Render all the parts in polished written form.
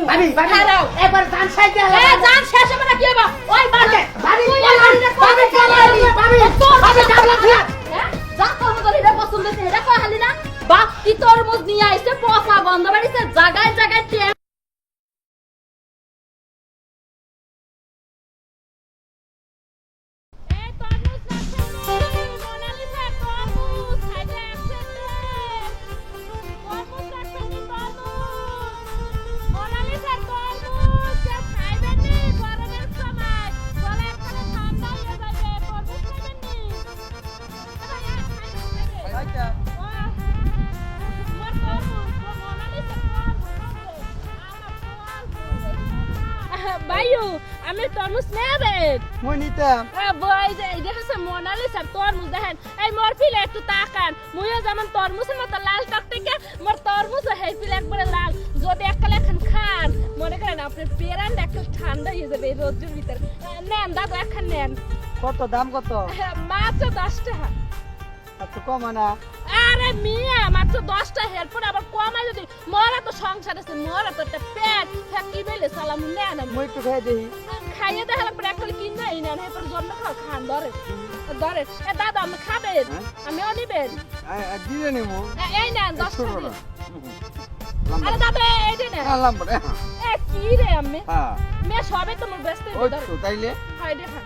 ভাবি ভাবি একবার জান শেষ দে এ জান শেষ হবে না কি হবে ওই ভাবি ভাবি ভাবি ভাবি জানলা দিয়া হ্যাঁ যা তোর মতো এটা পছন্দ হইছে এটা কই হালি না বাপ কি তরমুজ নিয়ে আইছে পচা গন্ধ বাড়িছে জায়গায় জায়গায় ভাইও আমি তরমুজ নেবে মই নিতাম বই যে দেখেছে মোনালিসা তরমুজ দেখেন এই মোর পিলে একটু তাকান মুইও যেমন তরমুজের মতো লাল টকটকে মোর তরমুজ হেই পিলে একবারে লাল যদি এককালে এখন খান মনে করেন আপনার পেরান একটা ঠান্ডা হয়ে যাবে এই রোদের ভিতর নেন দাদা এখন নেন কত দাম কত মাত্র 10 টাকা এত কম না আরে মিয়া মাত্র 10 টাকা এরপর আবার কমাই যদি মোরা তো সংসার আছে মোরা তো একটা পেট কি বলে সালাম নেন মই একটু খাই দেই খাইয়ে দেখালাম পরে একটা কিনে নেন এরপর জন্য খাও খান ধরে ধরে এ দাদা আমি খাবেন আমিও নিবেন দিয়ে নেবো এই নেন 10 টাকা দিন। আরে দাদা এই যে নেন আলাম বড় এ কি রে আমি হ্যাঁ মেয়ে সবে তোমার ব্যস্ত ওই তো তাইলে হয় দেখা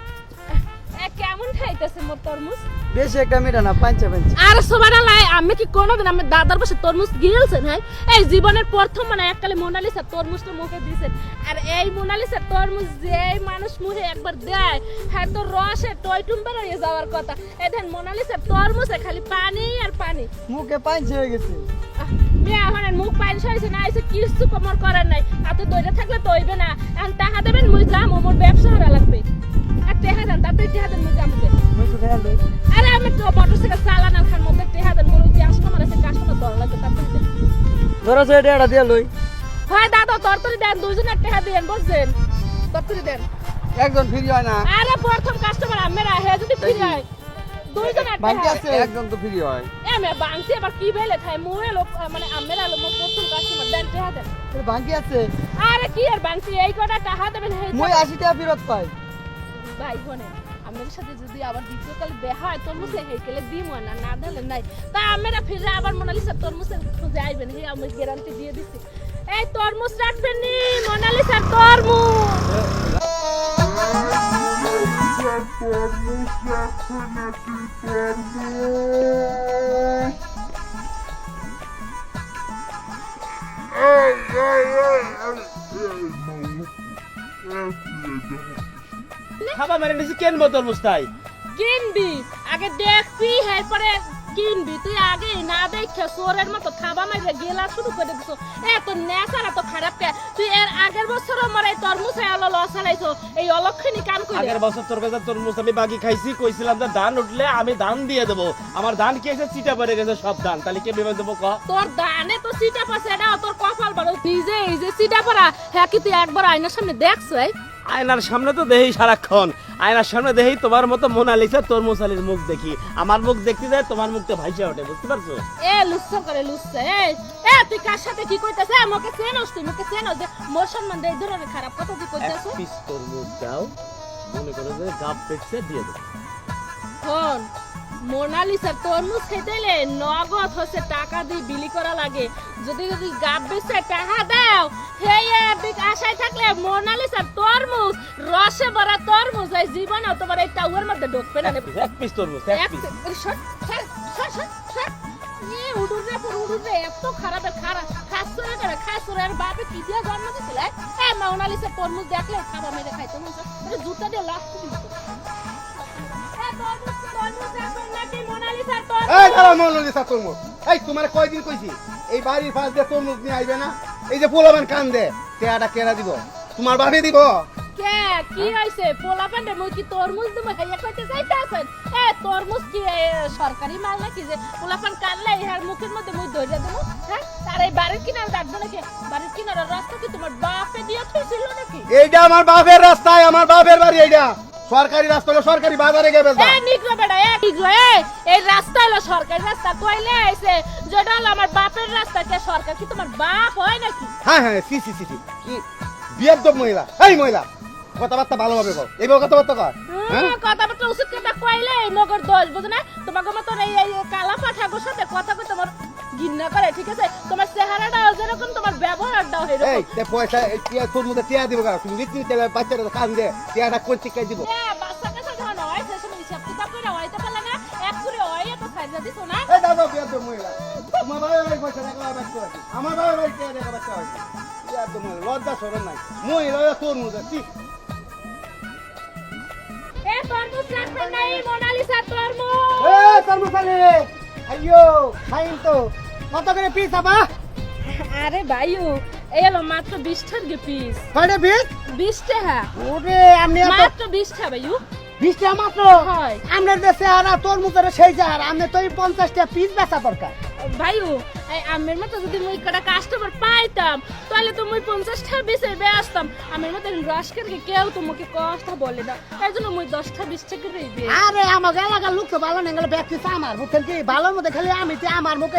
কেমন খাইতেছে মোর তরমুজ বেশি একটা মিটা না পাঁচা পাঁচ আর সুবহানাল্লাহ আমি কি কোনোদিন আমি দাদার পাশে তরমুজ গিলছেন হ্যাঁ এই জীবনের প্রথম মানে এককালে মোনালিসা তরমুজটা মুখে দিয়েছেন আর এই মোনালিসা তরমুজ যে মানুষ মুখে একবার দেয় হ্যাঁ তো রসে টয়টুম বেরিয়ে যাওয়ার কথা এই দেন মোনালিসা তরমুজে খালি পানি আর পানি মুখে পাঁচ হয়ে গেছে মেয়ে আমার মুখ পানি সরিয়েছে না এসে কিছু কমর করার নাই এত দইটা থাকলে তো হইবে না এখন টাকা দেবেন মুই যাম মোর ব্যবসা হারা লাগবে আর টেহা দেন তাতে টেহা দেন মুই যাম মই একটু খাই লই আরে আমি তো মোটরসাইকেল চালানোর খান মধ্যে টেহা দেন মোর কাস্টমার আছে কাস্টমার ধরা লাগবে তারপরে ধরো সেটা এটা দিয়ে লই হয় দাদা তরতরি দেন দুইজনের টেহা দেন বুঝছেন তরতরি দেন একজন ফ্রি হয় না আরে প্রথম কাস্টমার আমরা হে যদি ফ্রি হয় দুইজনের বাকি টেহা আছে একজন তো ফ্রি হয় এমে বাংসি আবার কি বেলে খায় মুয়ে লোক মানে আমরা লোক প্রথম কাস্টমার দেন টেহা দেন বাকি আছে আরে কি আর বাংসি এই কটা টাকা দেবেন হে মই 80 টাকা ফেরত পাই ভাই বোনে আমার সাথে যদি আবার দ্বিতীয়কাল দেখা হয় তরমুজে হেকেলে দিব না না দিলে নাই তা আমরা ফিরে আবার মোনালিসা তরমুজের খুঁজে আইবেন হে আমি গ্যারান্টি দিয়ে দিছি এই তরমুজ রাখবেন নি মোনালিসার খাবার মেরে নিছি কেন বোতল মুস্তাই কিনবি আগে দেখবি এরপরে কিনবি তুই আগে না দেখে সোরের মতো খাবা মাইরে গেলা শুরু করে দিছো এত নেশা এত খারাপ কে তুই এর আগের বছর মরে তরমুজ আলো লস চালাইছো এই অলক্ষণী কাম করে আগের বছর তোর কাছে তরমুজ আমি বাকি খাইছি কইছিলাম যে ধান উঠলে আমি ধান দিয়ে দেবো আমার ধান কি এসে চিটা পড়ে গেছে সব ধান তাহলে কে ভেবে দেবো ক তোর দানে তো সিটা পাছে এটা তোর কপাল বড় নিজে এই যে সিটা পড়া হ্যাঁ কি তুই একবার আয়নার সামনে দেখছ আয়নার সামনে তো দেহি সারাক্ষণ আয়নার সামনে দেহি তোমার মতো মোনালিসা তরমুজ আলীর মুখ দেখি আমার মুখ দেখতে যায় তোমার মুখতে ভাইসা ওঠে বুঝতে পারছো এ লুচ্ছা করে লুচ্ছা এ তুই কার সাথে কি কইতাছ আমাকে চেনস তুই মুখে চেনস যে মোর সম্মান এই ধরনের খারাপ কথা তুই কইতাছ পিস তরমুজ দাও মনে করো যে গাব পেটছে দিয়ে দেবো হন মোনালিসা তরমুজ খাইতেলে নগদ হচ্ছে টাকা দিয়ে বিলি করা লাগে যদি যদি গাব বেচে টাকা দাও হে দিক আশায় থাকলে মোনালিসা তরমুজ রসে ভরা তরমুজ এই জীবনে তোমার এই টাউয়ের মধ্যে ঢুকবে না এক পিস তরমুজ এক পিস উড়ুরে এত খারাপ খাসুরের বাপে কি দিয়ে জন্ম দিছিল মোনালিসা তরমুজ দেখলে খাবার মেরে খাইতো জুতা দিয়ে লাভ এই দাঁড়াও মোনালিসা তরমুজ এই তোমার কয়দিন কইছি এই বাড়ির পাশ দিয়ে তরমুজ নিয়ে আইবে না এই যে পোলাবান কান দে কেয়াটা কেরা দিব তোমার বাপে দিব কে কি হইছে পোলাপান্ডে মই কি তরমুজ দেব হেয়া কইতে যাইতাছেন তরমুজ কি সরকারি মাল নাকি যে পোলাপান কানলে এর মুখের মধ্যে মই ধরে দেব হ্যাঁ তার এই বাড়ির কিনারে ডাকবো নাকি বাড়ির কিনারে রাস্তা কি তোমার বাপে দিয়ে থইছিল নাকি এইটা আমার বাপের রাস্তায় আমার বাপের বাড়ি এইটা সরকারি রাস্তা হলো সরকারি বাজারে গিয়ে বেচবা এই নিগ্রো বেটা এই নিগ্রো এই রাস্তা হলো সরকারি রাস্তা কইলে আইছে যেটা হলো আমার বাপের রাস্তা কে সরকার কি তোমার বাপ হয় নাকি হ্যাঁ হ্যাঁ সি সি সি সি কি বিয়াদব মহিলা এই মহিলা কথাবার্তা ভালোভাবে বল এইভাবে কথাবার্তা কর হ্যাঁ কথাবার্তা উচিত কথা কইলে মগর দোষ বুঝ না তোমাকে মতো এই কালা পাঠাগোর সাথে কথা কই তোমার ঘৃণা করে ঠিক আছে তোমার চেহারাটাও যেরকম তোমার ব্যবহারটাও এই এরকম তে পয়সা টিয়া তোর মধ্যে টিয়া দিব না তুমি লিখতে দিতে বাচ্চাটা কান দে টিয়াটা কোন টিকা দিব বাচ্চা কাছে যখন হয় সে সময় হিসাব কিতাব করে হয়তো পারলা না এক করে হয় এত সাইজা দিছো না এই দাদা বিয়াদব মহিলা তোমার বাবা ভাই পয়সা টাকা বাচ্চা আছে আমার বাবা ভাই টিয়া টাকা বাচ্চা আছে বিয়াদব মহিলা লজ্জা শরম নাই মহিলা তোর মধ্যে ঠিক এ তরমুজ রাখবে নাই মোনালিসা তরমুজ এ তরমুজালে আইয়ো খাইন তো কত করে পিস আবা আরে ভাইও এই হলো মাত্র 20 টাকা পিস কয়টা পিস 20 টাকা ওরে আমি মাত্র 20 টাকা ভাইও 20 টাকা মাত্র হয় আমনের দেশে আর তরমুজের সেই যার আমনে তো 50 টাকা পিস বেচা দরকার ভাইও এই আমের মতো যদি মুই কটা কাস্টমার পাইতাম তাহলে তো মুই 50 টাকা বেশি বেচতাম আমের মতো রস করে কেউ তোমাকে কথা বলে না তাই জন্য মুই 10 টাকা 20 টাকা করে দিই আরে আমার এলাকার লোক তো ভালো নেই ব্যক্তি আমার বুঝছেন কি ভালোর মধ্যে খালি আমি তো আমার মুখে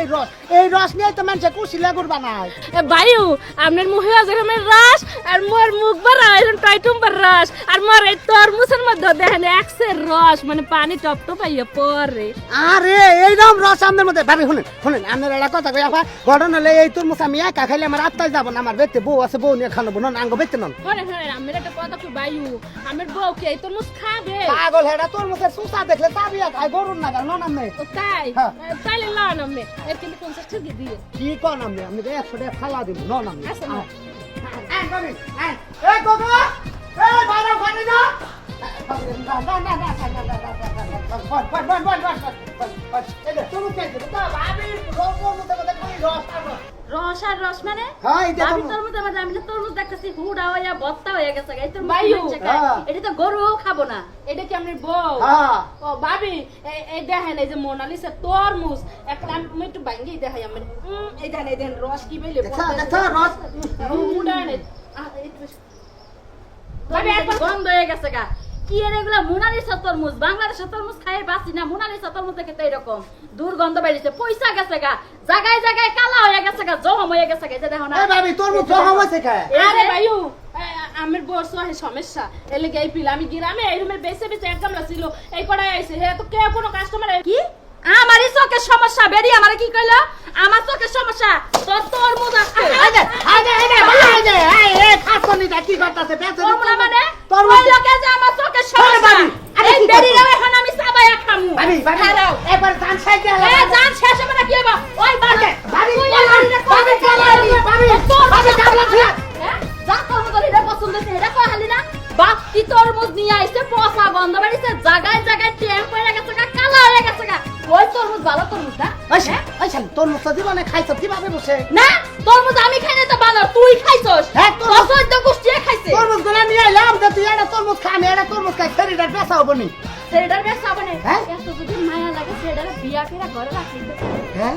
এই রস নিয়ে তো মানুষে কুশি লাগুর বানায় ভাইও আপনার মুখে আজরামের রস আর মোর মুখ ভরা এরকম টাইটুম্বার রস আর মোর এই তরমুজের মধ্যে দেখেন একসের রস মানে পানি টপ টপ আইয়া পড়ে আরে এইরকম রস আমাদের মধ্যে ভাবি শুনেন শুনেন আপনার একটা কথা কই আপা ঘটনা হলে এই তরমুজ আমি একা খাইলে আমার আত্মায় যাবো না আমার বেতে বউ আছে বউ নিয়ে খানো নন আঙ্গ বেতে নন হরে হরে আমের একটা কথা কই ভাইও আমের বউ কি এই তরমুজ খাবে পাগল হেডা তরমুজের সুসা দেখলে তাবিয়া খাই গরুর না নন আমি ও তাই হ্যাঁ। তাইলে লন আমি এর কিন্তু 50 টাকা দিয়ে কি কোন আমি আমি 100 টাকা ফালা দিব নন আমি আচ্ছা, না। আয় বাবি আয় এই গোগো এই বাইরে খানি না না না না রস আর রস মানে আমি তরমুজ আমার আমি না তরমুজ দেখতেছি হুড়া হইয়া বত্তা হয়ে গেছে এই তরমুজ বায়ু, মানুষে খায়। হ্যাঁ। এটা তো গরুও খাবো না এটা কি আপনার বউ হ্যাঁ। ও ভাবি এই দেখেন এই যে মোনালিসা তরমুজ একটা আমি একটু ভাঙ্গি দেখাই আমি এই দেখেন রস কি বেলে ভাবি একবার গন্ধ হয়ে গেছে গা কি এর এগুলা মোনালিসা তরমুজ বাংলাদেশের তরমুজ খাই বাসি না মোনালিসা তরমুজ দেখে তো এরকম দুর্গন্ধ বেরিয়েছে পয়সা গেছে গা জায়গায় জায়গায় কালা হয়ে গেছে গা জম হয়ে গেছে গা এই যে দেখো না এই বাবি তরমুজ জহা হইছে খায় আরে ভাইউ আমার বর্ষ হয় সমস্যা এলে গেই পিলা আমি গ্রামে এই রুমের বেঁচে বেঁচে এক গামলা ছিল এই কড়াই আইছে হে তো কে কোনো কাস্টমার কি আমারই চোখের সমস্যা বেরিয়ে আমার কি কইলো আমার চোখের সমস্যা তোর তরমুজ আছে আইদে আইদে আইদে ভালো আইদে এই এই খাসনি দা কি করতেছে বেঁচে তোমরা মানে তরমুজ ওই লোকে যে আমার চোখের সমস্যা বাবি, আরে এই কি বেরিয়ে করছো? এখন আমি সাবায়া খামু ভাবি ভাবি খারাও। একবার জান সাইডে এ জান শেষ হবে না কি হবে ওই বাজে ভাবি তুই ভাবি আমারে কই ভাবি চালালি ভাবি তোর ভাবি কাবলা ঠিক হ্যাঁ যা তরমুজ এটা পছন্দ হইছে এটা কই হালি না বাপ কি তরমুজ নিয়ে আইছে পচা গন্ধ বেরিয়েছে জায়গায় জায়গায় ট্যাম পড়ে গেছে গা কালা হয়ে গেছে গা ওই তরমুজ ভালো তরমুজ না আচ্ছা আচ্ছা তরমুজ তো জীবনে খাইছো কিভাবে বসে না তরমুজ আমি খাই না তো বানর তুই খাইছস হ্যাঁ, তরমুজ- তোর তো গোষ্ঠী খাইছে তরমুজ গুলা নিয়ে এলাম যে তুই এটা তরমুজ খা আমি এটা তরমুজ খাই শরীরটা বেসা হবো নি সেটার বেশ হবে না হ্যাঁ? এত যদি মায়া লাগে সেটার বিয়া করে ঘরে রাখি হ্যাঁ